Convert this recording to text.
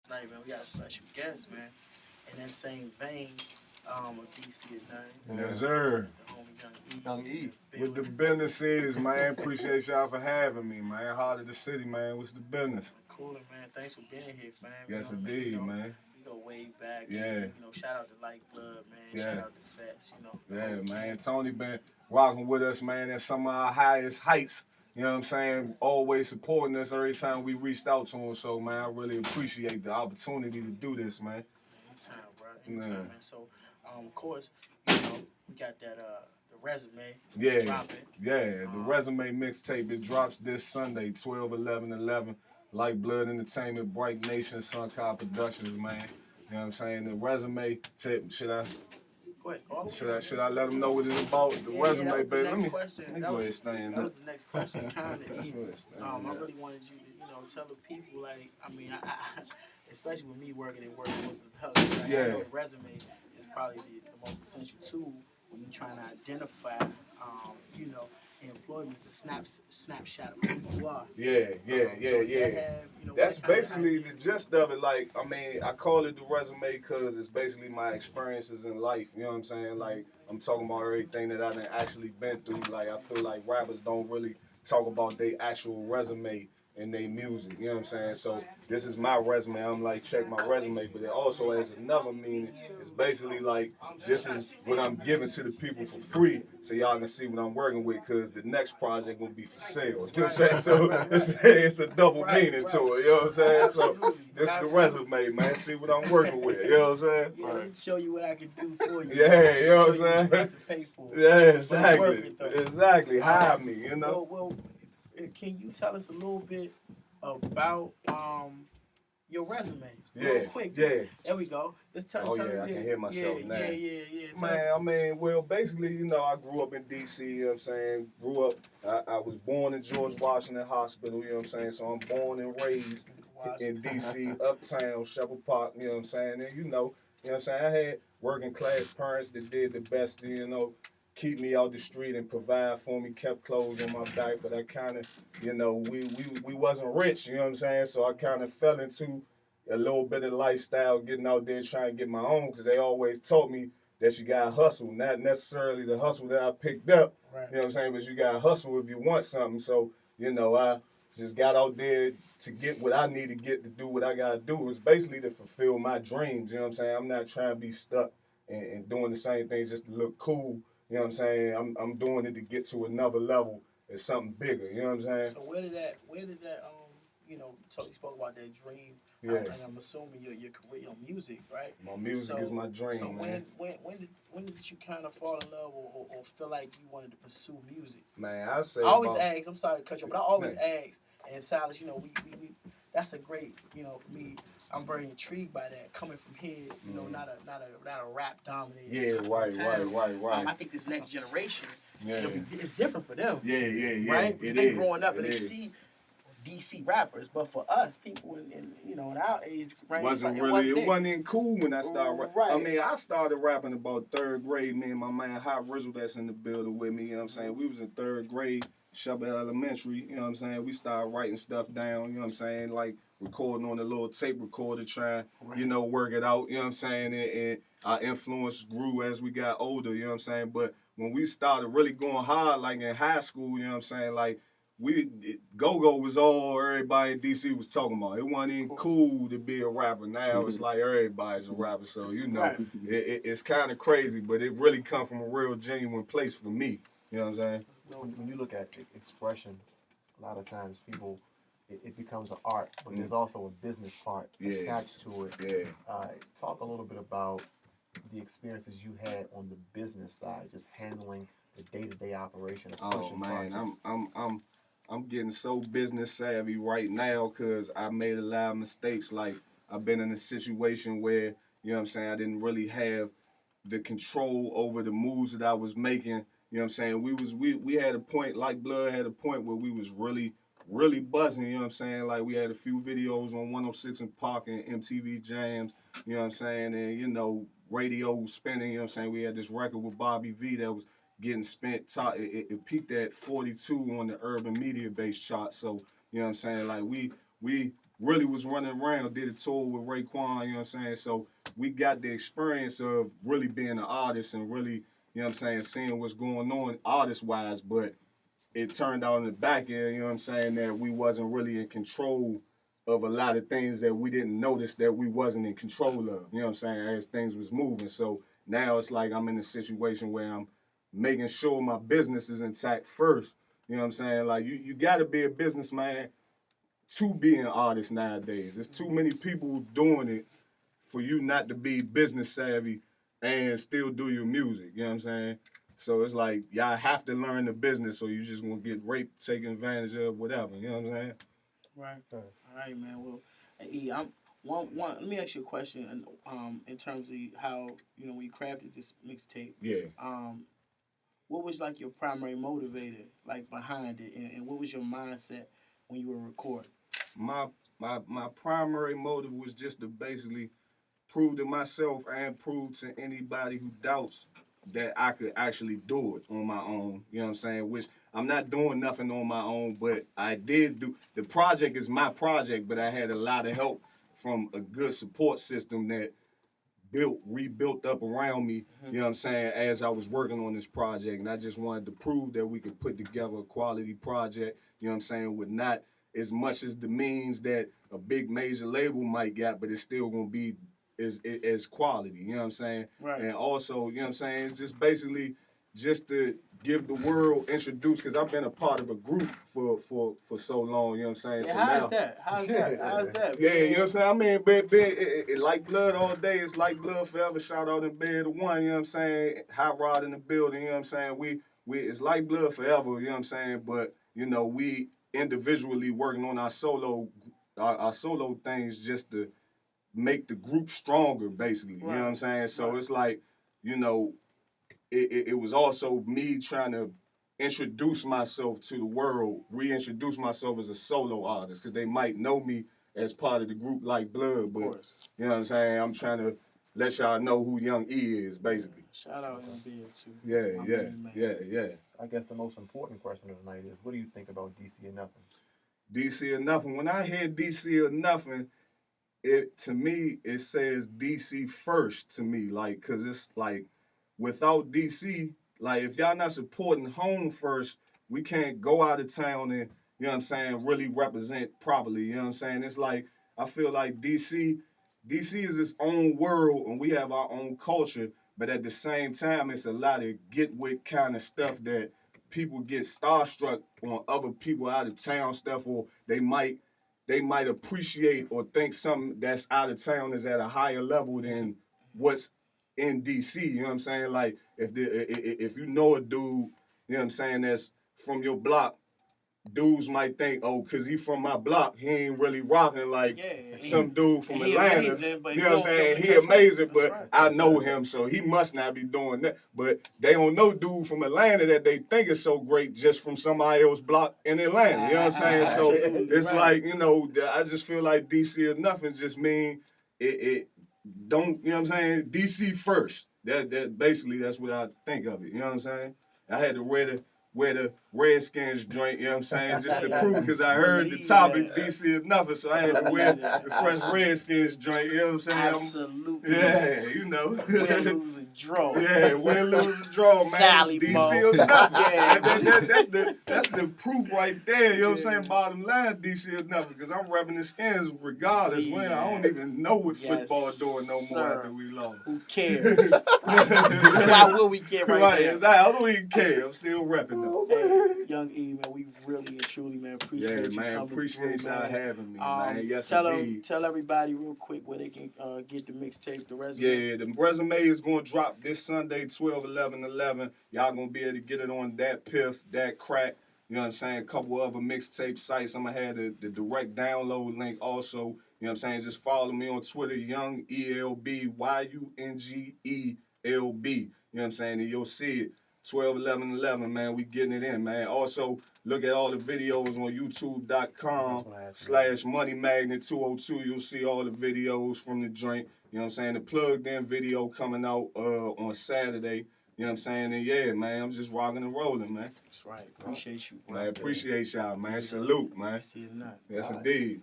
tonight, man. We got a special guest, man. In that same vein, of DC and nothing. Yes, sir. The homie Young E. Young E. What the business is, man. Appreciate y'all for having me, man. Heart of the city, man. What's the business? Cooler, man. Thanks for being here, fam. Yes, You indeed, know, man. we go way back. Yeah. Shout out to Likeblood, man. Yeah. Shout out to Fats, Yeah, man. Tony been rocking with us, man, at some of our highest heights. You know what I'm saying? Always supporting us every time we reached out to him. So, man, I really appreciate the opportunity to do this, man. Anytime, bro. Anytime, man. So, of course, we got that the resume. Yeah, dropping. yeah. The resume mixtape, it drops this Sunday, 12/11/11. Likeblood Entertainment, Bright Nation, Suncar Productions, man. You know what I'm saying? The resume, should I? Go ahead. Should I let them know what it's about? The resume, that was the baby. next question. Let me go ahead and stand That up. was the next question, kind of. I I really wanted you to, tell the people, like, I especially with me working in workforce development, right? Yeah. I know the resume is probably the most essential tool when you're trying to identify, employment. It's a snapshot of who you are. Yeah. That's what kind basically the gist of it. Like, I call it the resume because it's basically my experiences in life. You know what I'm saying? Like, I'm talking about everything that I done actually been through. Like, I feel like rappers don't really talk about their actual resume in their music. You know what I'm saying? So this is my resume. I'm like, check my resume. But it also has another meaning. It's basically like, this is what I'm giving to the people for free so y'all can see what I'm working with, because the next project will be for sale. You know what I'm saying? So it's a double meaning to it. You know what I'm saying? So this is the resume, man. See what I'm working with. You know what I'm saying? Yeah, let me show you what I can do for you. Yeah, you know what I'm saying? You have to pay for it. Yeah, exactly. It, exactly. Hire me, you know? Well, can you tell us a little bit about your resume? Real quick. There we go. Let's tell I can hear myself now. Yeah. Man, well, basically, I grew up in D.C., you know what I'm saying? I was born in George Washington Hospital, you know what I'm saying? So I'm born and raised in D.C., uptown, Shepherd Park, you know what I'm saying? And you know what I'm saying? I had working class parents that did the best to, keep me out the street and provide for me, kept clothes on my back, but I kind of, we wasn't rich, you know what I'm saying? So I kind of fell into a little bit of lifestyle, getting out there trying to get my own, because they always taught me that you gotta hustle, not necessarily the hustle that I picked up, right. You know what I'm saying, but you gotta hustle if you want something. So, I just got out there to get what I need to get to do what I gotta do. It was basically to fulfill my dreams, you know what I'm saying? I'm not trying to be stuck and doing the same things just to look cool. You know what I'm saying? I'm doing it to get to another level. It's something bigger. You know what I'm saying? So where did that you spoke about that dream. Yeah. And I'm assuming your career, music, right? My music is my dream. So man. when did you kind of fall in love or feel like you wanted to pursue music? Man, I say. I always ask. I'm sorry to cut you, but I always ask. And Silas, we that's a great, for me. I'm very intrigued by that coming from here. Not a rap dominated. Yeah, right. I think this next generation, yeah, it's different for them. Yeah. Right? Because they growing up and they see DC rappers, but for us, people in our age range, it wasn't cool when I started rapping. Right. I started rapping about third grade. Me and my man Hot Rizzle that's in the building with me. You know what I'm saying? We was in third grade, Shepherd Elementary. You know what I'm saying? We started writing stuff down. You know what I'm saying? Like recording on a little tape recorder, trying work it out. You know what I'm saying? And our influence grew as we got older. You know what I'm saying? But when we started really going hard, like in high school, you know what I'm saying? Like go-go was all everybody in DC was talking about. It wasn't even cool to be a rapper. Now it's like everybody's a rapper. So, it's kind of crazy, but it really come from a real genuine place for me. You know what I'm saying? When you look at expression, a lot of times people, it becomes an art, but there's also a business part attached to it. Yeah. Talk a little bit about the experiences you had on the business side, just handling the day-to-day operation of pushing projects. I'm getting so business savvy right now because I made a lot of mistakes. Like, I've been in a situation where, you know what I'm saying, I didn't really have the control over the moves that I was making. You know what I'm saying? We had a point, Likeblood had a point where we was really buzzing, you know what I'm saying? Like, we had a few videos on 106 and Park and MTV Jams, you know what I'm saying? And, radio was spinning, you know what I'm saying? We had this record with Bobby V that was getting spent. It peaked at 42 on the urban media based chart. So, you know what I'm saying? Like, we really was running around, did a tour with Raekwon, you know what I'm saying? So we got the experience of really being an artist and really, you know what I'm saying, seeing what's going on artist-wise, but it turned out in the back end, you know what I'm saying, that we wasn't really in control of a lot of things that we didn't notice that we wasn't in control of, you know what I'm saying, as things was moving. So now it's like I'm in a situation where I'm making sure my business is intact first, you know what I'm saying? Like, you got to be a businessman to be an artist nowadays. There's too many people doing it for you not to be business savvy and still do your music, you know what I'm saying? So it's like, y'all have to learn the business or you just gonna get raped, taken advantage of, whatever, you know what I'm saying? Right. All right, man. Well, hey, I'm one. Let me ask you a question. In terms of how when you crafted this mixtape. Yeah. What was like your primary motivator, like behind it, and what was your mindset when you were recording? My primary motive was just to basically prove to myself and prove to anybody who doubts that I could actually do it on my own. You know what I'm saying? Which I'm not doing nothing on my own, but I did do. The project is my project, but I had a lot of help from a good support system that rebuilt up around me, you know what I'm saying, as I was working on this project. And I just wanted to prove that we could put together a quality project, you know what I'm saying, with not as much as the means that a big major label might get, but it's still gonna be as quality, you know what I'm saying? Right. And also, you know what I'm saying, it's just basically just to give the world introduce, because I've been a part of a group for so long, you know what I'm saying? Yeah, So how's now, that? How's that? yeah, you know what I'm saying? I mean, it Likeblood all day. It's Likeblood forever. Shout out in bed to one, you know what I'm saying? Hot Rod in the building, you know what I'm saying? We it's Likeblood forever, you know what I'm saying? But, you know, we individually working on our solo things just to make the group stronger, basically. Right. You know what I'm saying? So it's like, you know, it was also me trying to introduce myself to the world, reintroduce myself as a solo artist, because they might know me as part of the group Likeblood, but you know what I'm saying? I'm trying to let y'all know who Young E is, basically. Shout out him being too. Yeah. I guess the most important question of the night is, what do you think about DC or Nothing? DC or Nothing. When I hear DC or Nothing, to me, it says DC first to me, like, because it's like, without DC, like, if y'all not supporting home first, we can't go out of town and, you know what I'm saying, really represent properly, you know what I'm saying? It's like, I feel like DC is its own world and we have our own culture, but at the same time, it's a lot of get with kind of stuff that people get starstruck on other people out of town stuff, or they might appreciate or think something that's out of town is at a higher level than what's in DC. You know what I'm saying? Like, if you know a dude, you know what I'm saying, that's from your block, dudes might think, oh, because he from my block, he ain't really rocking like some dude from Atlanta. Amazing, you know what I'm saying? He amazing, but I know him, so he must not be doing that. But they don't know dude from Atlanta that they think is so great just from somebody else's block in Atlanta. You know what I'm saying? So it's like, you know, I just feel like DC or Nothing just mean it don't, you know what I'm saying? DC first. That basically that's what I think of it. You know what I'm saying? I had to wear the Redskins joint, you know what I'm saying, just to prove, because I heard the topic, DC or Nothing, so I had to wear the fresh Redskins joint, you know what I'm saying? Absolutely. Yeah, you know. Win, lose, and draw. Yeah, win, lose, and draw, man. Sally DC Mo. or Nothing. Yeah. That's the proof right there, you know what I'm saying? Bottom line, DC or Nothing, because I'm repping the Skins regardless. When I don't even know what football doing no more after we lost. Who cares? Why will we care right there? Exactly. I don't even care. I'm still repping though. Hey, Young E, man, we really and truly, man, appreciate you coming appreciate through, y'all man. having me, man. Yes, tell everybody real quick where they can get the mixtape, the resume. Yeah, the resume is going to drop this Sunday, 12/11/11. Y'all going to be able to get it on that Piff, that Crack. You know what I'm saying? A couple other mixtape sites. I'm going to have the direct download link also. You know what I'm saying? Just follow me on Twitter, Young ELB, YUNGELB. You know what I'm saying? And you'll see it. 12/11/11, man. We getting it in, man. Also, look at all the videos on youtube.com/moneymagnet202. You'll see all the videos from the joint. You know what I'm saying? The plugged in video coming out on Saturday. You know what I'm saying? And yeah, man, I'm just rocking and rolling, man. That's right. Appreciate you. Man, appreciate y'all, man. Salute, man. See you tonight. Yes, indeed.